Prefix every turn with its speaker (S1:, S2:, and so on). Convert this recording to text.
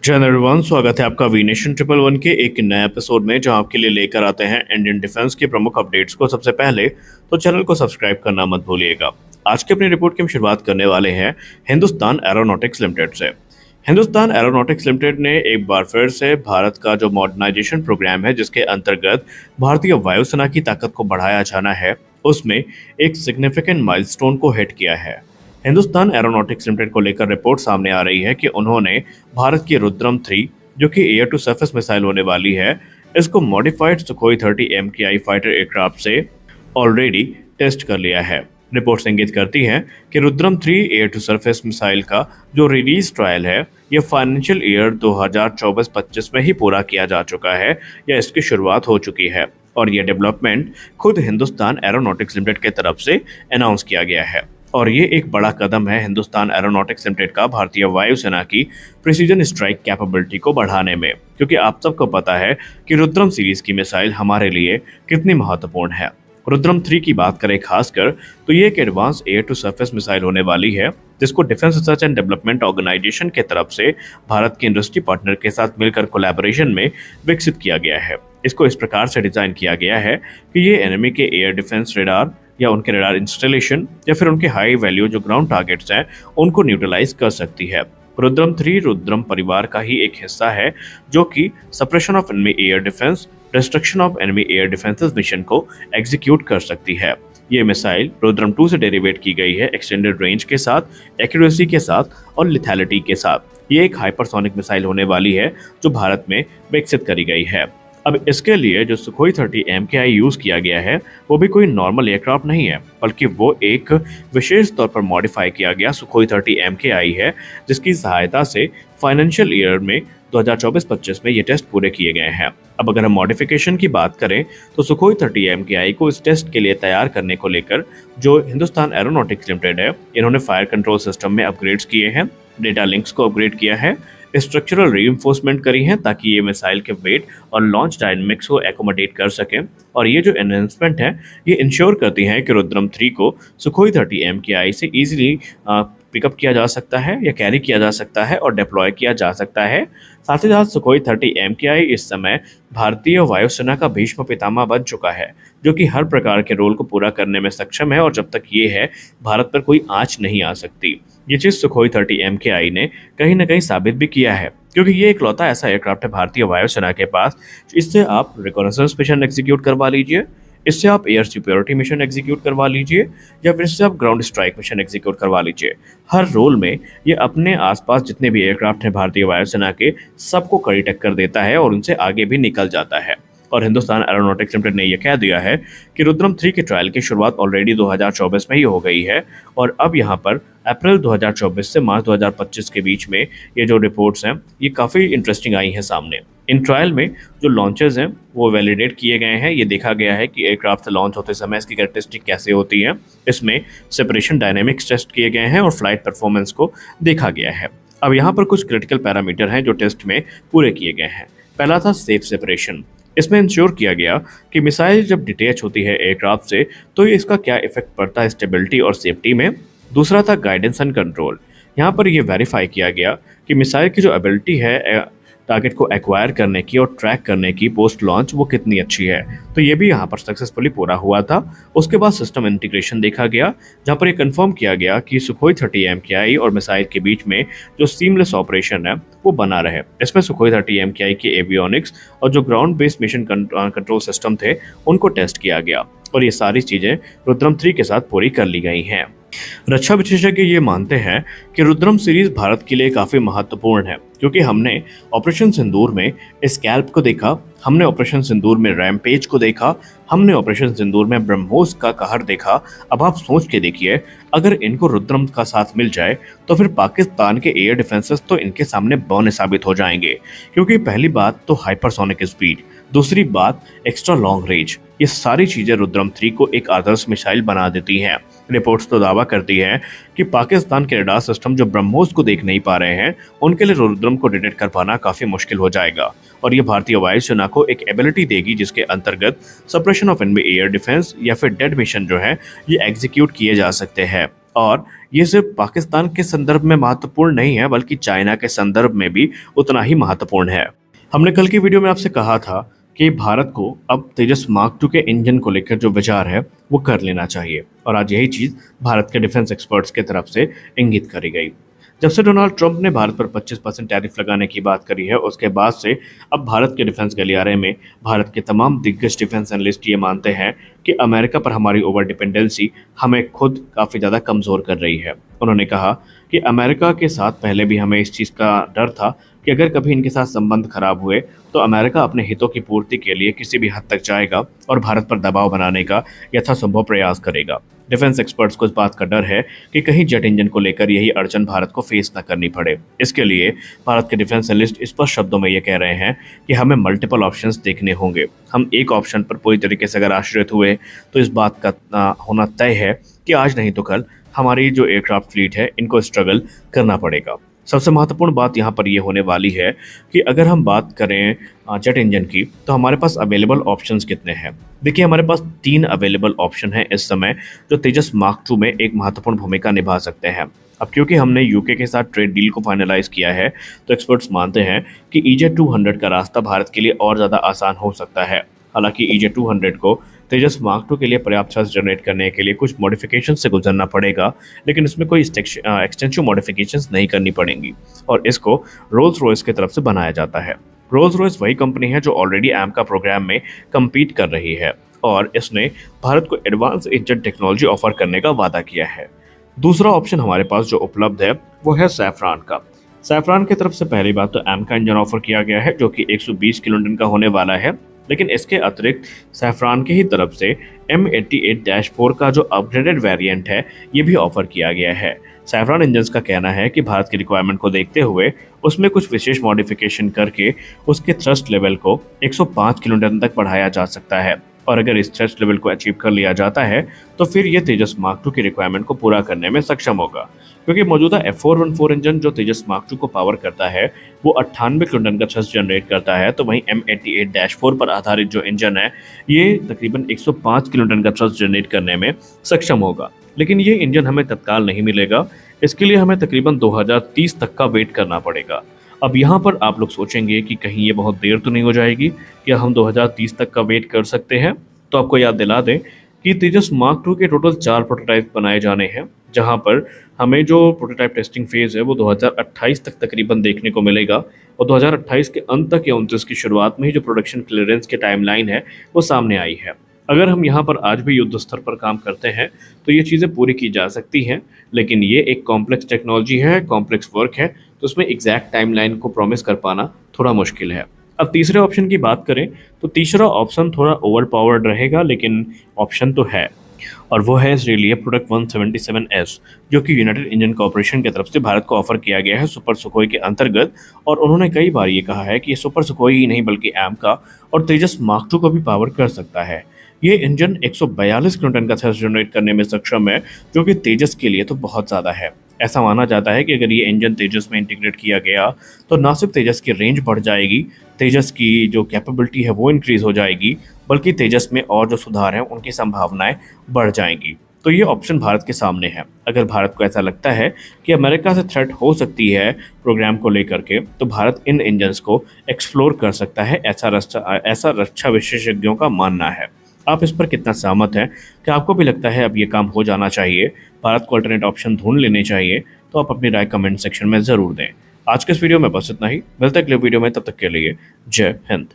S1: जय एवरीवन, स्वागत है आपका वी नेशन ट्रिपल वन के एक नए एपिसोड में, जहां आपके लिए लेकर आते हैं इंडियन डिफेंस के प्रमुख अपडेट्स को। सबसे पहले तो चैनल को सब्सक्राइब करना मत भूलिएगा। आज की अपनी रिपोर्ट की हम शुरुआत करने वाले हैं हिंदुस्तान एरोनॉटिक्स लिमिटेड से। हिंदुस्तान एरोनॉटिक्स लिमिटेड ने एक बार फिर से भारत का जो मॉडर्नाइजेशन प्रोग्राम है, जिसके अंतर्गत भारतीय वायुसेना की ताकत को बढ़ाया जाना है, उसमें एक सिग्निफिकेंट माइलस्टोन को हिट किया है। हिंदुस्तान एरोनॉटिक्स लिमिटेड को लेकर रिपोर्ट सामने आ रही है कि उन्होंने भारत की रुद्रम 3, जो कि एयर टू सरफेस मिसाइल होने वाली है, इसको modified Sukhoi 30 MKI fighter aircraft से ऑलरेडी टेस्ट कर लिया है। रिपोर्ट्स इंगित करती हैं कि Rudram 3 air to surface missile का जो रिलीज ट्रायल है, यह फाइनेंशियल ईयर 2024-25 में ही पूरा किया जा चुका है या इसकी शुरुआत हो चुकी है, और यह डेवलपमेंट खुद हिंदुस्तान एरोनॉटिक्स लिमिटेड के तरफ से अनाउंस किया गया है। और ये एक बड़ा कदम है हिंदुस्तान एरोनॉटिक्स लिमिटेड का भारतीय वायुसेना की प्रिसीजन स्ट्राइक कैपेबिलिटी को बढ़ाने में, क्योंकि आप सबको पता है कि रुद्रम सीरीज की मिसाइल हमारे लिए कितनी महत्वपूर्ण है। रुद्रम 3 की बात करें खासकर, तो ये एक advance air to surface missile होने वाली है, जिसको defence research and development organisation के तरफ से भारत के इंडस्ट्री पार्टनर के साथ मिलकर कोलैबोरेशन में विकसित किया गया है। इसको इस प्रकार से डिजाइन किया गया है कि ये एनिमी के एयर डिफेंस रेडार या उनके रेडार इंस्टॉलेशन या फिर उनके हाई वैल्यू जो ग्राउंड टारगेट्स हैं, उनको न्यूट्रलाइज कर सकती है। रुद्रम 3 रुद्रम परिवार का ही एक हिस्सा है, जो कि suppression of enemy air defence, destruction of enemy air defences mission को एग्जीक्यूट कर सकती है। ये मिसाइल रुद्रम 2 से डेरिवेट की गई है, एक्सटेंडेड रेंज के साथ, एक्यूरेसी के साथ और लिथैलिटी के साथ। ये एक हाइपरसोनिक मिसाइल होने वाली है जो भारत में विकसित करी गई है। अब इसके लिए जो सुखोई 30 MKI यूज किया गया है, वो भी कोई नॉर्मल एयरक्राफ्ट नहीं है, बल्कि वो एक विशेष तौर पर मॉडिफाई किया गया सुखोई 30 MKI है, जिसकी सहायता से फाइनेंशियल ईयर में 2024-25 में ये टेस्ट पूरे किए गए हैं। अब अगर हम मॉडिफिकेशन की बात करें, तो सुखोई 30 MKI को इस टेस्ट के लिए तैयार करने को लेकर जो हिंदुस्तान एरोनॉटिक्स लिमिटेड है, इन्होंने फायर कंट्रोल सिस्टम में अपग्रेड्स किए हैं, डेटा लिंक्स को अपग्रेड किया है, स्ट्रक्चरल रीइंफोर्समेंट करी है ताकि ये मिसाइल के वेट और लॉन्च डायनेमिक्स को एकोमोडेट कर सकें। और ये जो एनहेंसमेंट है, ये इंश्योर करती हैं कि रुद्रम 3 को सुखोई 30 MKI से इजीली पिकअप किया जा सकता है या कैरी किया जा सकता है और डिप्लॉय किया जा सकता है। साथ ही साथ सुखोई 30 MKI इस समय भारतीय वायुसेना का भीष्म पितामह बन चुका है, जो कि हर प्रकार के रोल को पूरा करने में सक्षम है, और जब तक ये है, भारत पर कोई आंच नहीं आ सकती। ये चीज़ सुखोई 30 MKI ने कहीं ना कहीं साबित भी किया है, क्योंकि ये इकलौता ऐसा एयरक्राफ्ट है भारतीय वायुसेना के पास, इससे आप रिकॉनेसेंस मिशन एग्जीक्यूट करवा लीजिए, इससे आप एयर सिक्योरिटी मिशन एग्जीक्यूट करवा लीजिए, या फिर इससे आप ग्राउंड स्ट्राइक मिशन एग्जीक्यूट करवा लीजिए। हर रोल में ये अपने आसपास जितने भी एयरक्राफ्ट हैं भारतीय वायुसेना के, सबको कड़ी टक्कर देता है और उनसे आगे भी निकल जाता है। और हिंदुस्तान एरोनॉटिक्स लिमिटेड ने यह कह दिया है कि रुद्रम 3 के ट्रायल की शुरुआत ऑलरेडी 2024 में ही हो गई है, और अब यहाँ पर अप्रैल 2024 से मार्च 2025 के बीच में ये जो रिपोर्ट्स हैं, ये काफ़ी इंटरेस्टिंग आई हैं सामने। इन ट्रायल में जो लॉन्चेस हैं वो वैलिडेट किए गए हैं। ये देखा गया है कि एयरक्राफ्ट लॉन्च होते समय इसकी कैरेक्टरिस्टिक कैसे होती है। इसमें सेपरेशन डायनेमिक्स टेस्ट किए गए हैं और फ्लाइट परफॉर्मेंस को देखा गया है। अब यहाँ पर कुछ क्रिटिकल पैरामीटर हैं जो टेस्ट में पूरे किए गए हैं। पहला था सेफ सेपरेशन। इसमें इंश्योर किया गया कि मिसाइल जब डिटैच होती है एयरक्राफ्ट से, तो इसका क्या इफेक्ट पड़ता है स्टेबिलिटी और सेफ्टी में। दूसरा था गाइडेंस एंड कंट्रोल। यहाँ पर यह वेरीफाई किया गया कि मिसाइल की जो एबिलिटी है टारगेट को एक्वायर करने की और ट्रैक करने की पोस्ट लॉन्च, वो कितनी अच्छी है, तो ये भी यहाँ पर सक्सेसफुली पूरा हुआ था। उसके बाद सिस्टम इंटीग्रेशन देखा गया, जहाँ पर ये कंफर्म किया गया कि सुखोई 30 MKI और मिसाइल के बीच में जो सीमलेस ऑपरेशन है वो बना रहे। इसमें सुखोई 30 MKI के एवियोनिक्स और जो ground based mission control system थे, उनको टेस्ट किया गया, और ये सारी चीज़ें रुद्रम 3 के साथ पूरी कर ली गई हैं। रक्षा विशेषज्ञ ये मानते हैं कि रुद्रम सीरीज भारत के लिए काफ़ी महत्वपूर्ण है, क्योंकि हमने ऑपरेशन सिंदूर में स्कैल्प को देखा, हमने ऑपरेशन सिंदूर में रैमपेज को देखा, हमने ऑपरेशन सिंदूर में ब्रह्मोस का कहर देखा। अब आप सोच के देखिए, अगर इनको रुद्रम का साथ मिल जाए तो फिर पाकिस्तान के एयर डिफेंसेस तो इनके सामने बौने साबित हो जाएंगे, क्योंकि पहली बात तो हाइपरसोनिक स्पीड, दूसरी बात एक्स्ट्रा लॉन्ग रेंज, ये सारी चीज़ें रुद्रम 3 को एक आदर्श मिसाइल बना देती हैं। रिपोर्ट्स तो दावा करती हैं कि पाकिस्तान के रडार सिस्टम जो ब्रह्मोस को देख नहीं पा रहे हैं, उनके लिए रुद्रम को डिटेक्ट कर पाना काफ़ी मुश्किल हो जाएगा, और ये भारतीय वायुसेना को एक एबिलिटी देगी जिसके अंतर्गत suppression of enemy air defence या फिर डेड मिशन जो है, ये एग्जीक्यूट किए जा सकते हैं। और ये सिर्फ पाकिस्तान के संदर्भ में महत्वपूर्ण नहीं है, बल्कि चाइना के संदर्भ में भी उतना ही महत्वपूर्ण है। हमने कल की वीडियो में आपसे कहा था कि भारत को अब तेजस मार्क 2 के इंजन को लेकर जो विचार है वो कर लेना चाहिए, और आज यही चीज़ भारत के डिफेंस एक्सपर्ट्स की तरफ से इंगित करी गई। जब से डोनाल्ड ट्रंप ने भारत पर 25% टैरिफ लगाने की बात करी है, उसके बाद से अब भारत के डिफेंस गलियारे में भारत के तमाम दिग्गज डिफेंस एनालिस्ट ये मानते हैं कि अमेरिका पर हमारी ओवर डिपेंडेंसी हमें खुद काफ़ी ज़्यादा कमज़ोर कर रही है। उन्होंने कहा कि अमेरिका के साथ पहले भी हमें इस चीज़ का डर था कि अगर कभी इनके साथ संबंध खराब हुए तो अमेरिका अपने हितों की पूर्ति के लिए किसी भी हद तक जाएगा और भारत पर दबाव बनाने का यथासंभव प्रयास करेगा। डिफेंस एक्सपर्ट्स को इस बात का डर है कि कहीं जेट इंजन को लेकर यही अड़चन भारत को फेस न करनी पड़े। इसके लिए भारत के डिफेंस एनालिस्ट स्पष्ट शब्दों में ये कह रहे हैं कि हमें मल्टीपल ऑप्शंस देखने होंगे। हम एक ऑप्शन पर पूरी तरीके से अगर आश्रित हुए तो इस बात का होना तय है कि आज नहीं तो कल हमारी जो एयरक्राफ्ट फ्लीट है इनको स्ट्रगल करना पड़ेगा। सबसे महत्वपूर्ण बात यहाँ पर ये होने वाली है कि अगर हम बात करें जेट इंजन की, तो हमारे पास अवेलेबल ऑप्शंस कितने हैं। देखिए, हमारे पास 3 अवेलेबल ऑप्शन हैं इस समय जो तेजस मार्क 2 में एक महत्वपूर्ण भूमिका निभा सकते हैं। अब क्योंकि हमने यूके के साथ ट्रेड डील को फाइनलाइज किया है, तो एक्सपर्ट्स मानते हैं कि EJ-200 का रास्ता भारत के लिए और ज़्यादा आसान हो सकता है। हालांकि EJ-200 को तेजस मार्क 2 के लिए पर्याप्त थ्रस्ट जनरेट करने के लिए कुछ मॉडिफिकेशन से गुजरना पड़ेगा, लेकिन इसमें कोई एक्सटेंसिव मॉडिफिकेशंस नहीं करनी पड़ेंगी, और इसको रोल्स रॉयस की तरफ से बनाया जाता है। रोल्स रॉयस वही कंपनी है जो ऑलरेडी AMCA प्रोग्राम में कम्पीट कर रही है, और इसने भारत को एडवांस इंजन टेक्नोलॉजी ऑफर करने का वादा किया है। दूसरा ऑप्शन हमारे पास जो उपलब्ध है वो है सैफरान का। सैफरान की तरफ से पहली बात तो AMCA इंजन ऑफर किया गया है जो कि 120 किलोन्यूटन का होने वाला है, लेकिन इसके अतिरिक्त सैफरान की ही तरफ से M88-4 का जो अपग्रेडेड वेरिएंट है ये भी ऑफर किया गया है। सैफरान इंजन्स का कहना है कि भारत की रिक्वायरमेंट को देखते हुए उसमें कुछ विशेष मॉडिफिकेशन करके उसके थ्रस्ट लेवल को 105 किलोन्यूटन तक बढ़ाया जा सकता है, और अगर इस थ्रस्ट लेवल को अचीव कर लिया जाता है तो फिर ये तेजस मार्क 2 की रिक्वायरमेंट को पूरा करने में सक्षम होगा। क्योंकि मौजूदा F414 इंजन जो तेजस मार्क 2 को पावर करता है वो 98 किलोन्यूटन का थ्रस्ट जनरेट करता है, तो वहीं M88-4 पर आधारित जो इंजन है ये तकरीबन 105 किलोन्यूटन का थ्रस्ट जनरेट करने में सक्षम होगा। लेकिन ये इंजन हमें तत्काल नहीं मिलेगा, इसके लिए हमें तकरीबन 2030 तक का वेट करना पड़ेगा। अब यहाँ पर आप लोग सोचेंगे कि कहीं ये बहुत देर तो नहीं हो जाएगी, क्या हम 2030 तक का वेट कर सकते हैं? तो आपको याद दिला दें कि तेजस मार्क 2 के टोटल 4 प्रोटोटाइप बनाए जाने हैं, जहाँ पर हमें जो प्रोटोटाइप टेस्टिंग फेज़ है वो 2028 तक तकरीबन देखने को मिलेगा, और 2028 के अंत तक या 29 की शुरुआत में ही जो प्रोडक्शन क्लियरेंस की टाइमलाइन है वो सामने आई है। अगर हम यहाँ पर आज भी युद्ध स्तर पर काम करते हैं तो ये चीज़ें पूरी की जा सकती हैं, लेकिन ये एक कॉम्प्लेक्स टेक्नोलॉजी है, कॉम्प्लेक्स वर्क है, तो उसमें एग्जैक्ट टाइमलाइन को प्रॉमिस कर पाना थोड़ा मुश्किल है। अब तीसरे ऑप्शन की बात करें तो तीसरा ऑप्शन थोड़ा ओवर पावर्ड रहेगा, लेकिन ऑप्शन तो है, और वो है इसके लिए प्रोडक्ट 177S, जो कि यूनाइटेड इंजन कॉर्पोरेशन की तरफ से भारत को ऑफर किया गया है सुपर सुखोई के अंतर्गत। और उन्होंने कई बार ये कहा है कि ये सुपर सुखोई ही नहीं बल्कि AMCA और तेजस मार्क 2 को भी पावर कर सकता है। ये इंजन 142 किलोन्यूटन का थ्रस्ट जनरेट करने में सक्षम है, जो कि तेजस के लिए तो बहुत ज़्यादा है। ऐसा माना जाता है कि अगर ये इंजन तेजस में इंटीग्रेट किया गया तो न सिर्फ तेजस की रेंज बढ़ जाएगी, तेजस की जो कैपेबिलिटी है वो इंक्रीज़ हो जाएगी, बल्कि तेजस में और जो सुधार हैं उनकी संभावनाएं बढ़ जाएंगी। तो ये ऑप्शन भारत के सामने है। अगर भारत को ऐसा लगता है कि अमेरिका से थ्रेट हो सकती है प्रोग्राम को लेकर के, तो भारत इन इंजन्स को एक्सप्लोर कर सकता है, ऐसा रक्षा विशेषज्ञों का मानना है। आप इस पर कितना सहमत हैं? क्या आपको भी लगता है अब ये काम हो जाना चाहिए, भारत को अल्टरनेट ऑप्शन ढूंढ लेने चाहिए? तो आप अपनी राय कमेंट सेक्शन में ज़रूर दें। आज के इस वीडियो में बस इतना ही, मिलते हैं अगले वीडियो में, तब तक के लिए जय हिंद।